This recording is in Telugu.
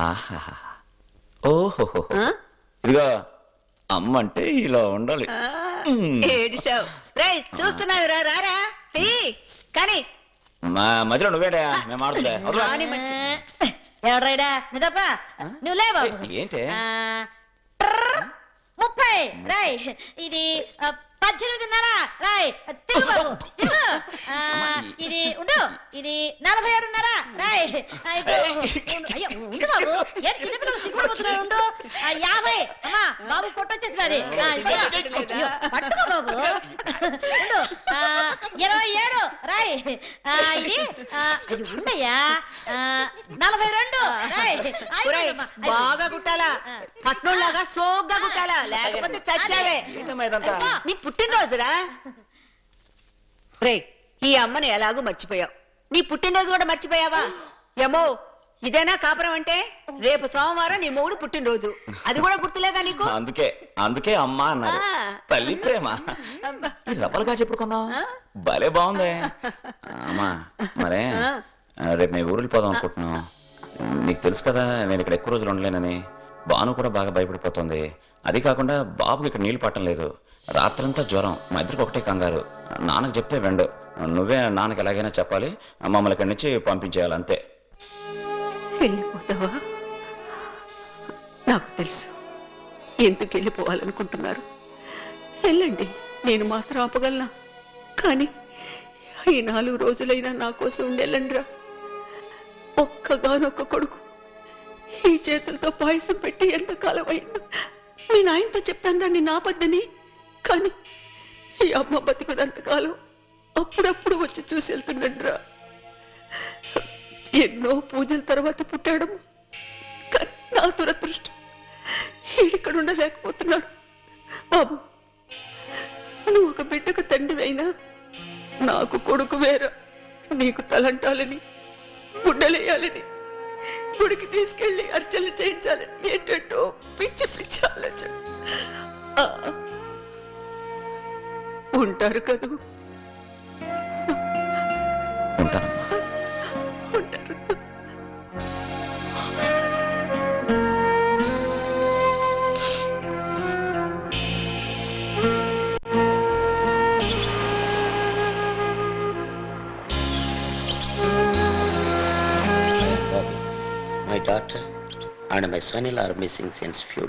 ఆహా ఓహో ఇదిగో అమ్మ అంటే ఇలా ఉండాలి. ఏడిసావు రేయ్ చూస్తున్నావు రారా కానీ మా మధ్యలో నువ్వేడా మేము ఆడుతుండే ఎవరైడా నిదప్ప నువ్వు లేవా ఏంటే 30 రాయ్ ఇది 18.5 రాయ్ తిరుగు బాబు తిరుగు ఇది ఉండు ఇది 47.5 రాయ్ అయ్యో ఉండు బాబు ఏంటి చిన్నపిల్లలు సిగ్గుపడిపోతున్నారు ఉండు 50 అమ్మా బాబు కొట్టొచ్చేస్తున్నది పట్టుకో బాబు ఉండు 27 రాయ్ ఇది ఉండయ్యా 42 రాయ్ బాగా కుట్టాలా పట్నంలాగా సోగ్గా కుట్టాలా లేకపోతే చచ్చావే నీ పుట్టినరోజురా రే ఈ అమ్మని ఎలాగూ మర్చిపోయావు నీ పుట్టినరోజు కూడా మర్చిపోయావా ఏమో ఇదేనా కాపురం అంటే రేపు సోమవారం నీ మొగుడు పుట్టినరోజు అది కూడా గుర్తులేదా నీకు అందుకే అమ్మా అన్నారు తల్లి ప్రేమ రవ్వలుగా చెప్పుకున్నావు భలే బాగుంది అమ్మా మరే రేపు మేము ఊరికి పోదాం అనుకుంటున్నాం నీకు తెలుసు కదా నేను ఇక్కడ ఎక్కువ రోజులు ఉండలేనని బాను కూడా బాగా భయపడిపోతుంది అది కాకుండా బాబుకి ఇక్కడ నీళ్లు పట్టం లేదు రాత్రంతా జ్వరం మా ఇద్దరికి ఒకటే కంగారు నాన్నకు చెప్తే వెండు నువ్వే నాన్నకి ఎలాగైనా చెప్పాలి మమ్మల్ని ఇక్కడి నుంచి పంపించేయాలి అంతే వెళ్ళిపోతావా నాకు తెలుసు ఎందుకు వెళ్ళిపోవాలనుకుంటున్నారు వెళ్ళండి నేను మాత్రం ఆపగలనా కానీ ఈ 4 రోజులైనా నా కోసం ఉండెళ్ళండిరా ఒక్కగానొక్క కొడుకు ఈ చేతులతో పాయసం పెట్టి ఎంతకాలం అయిందో నేను ఆయనతో చెప్పాను రా నేను ఆపద్దని కానీ ఈ అమ్మ బతుకుదంతకాలం అప్పుడప్పుడు వచ్చి చూసి వెళ్తుండండిరా ఎన్నో పూజల తర్వాత పుట్టాడము కానీ నా దురదృష్టం ఈడిక్కడ ఉండలేకపోతున్నాడు బాబు నువ్వు ఒక బిడ్డకు తండ్రి అయినా నాకు కొడుకు వేరా నీకు తలంటాలని గుడ్డలేయాలని గుడికి తీసుకెళ్లి అర్చనలు చేయించాలని ఏంటంటో పిచ్చి పిచ్చి ఆలోచన ఉంటారు కదూ ఉంటారు My daughter and my son-in-law are missing since few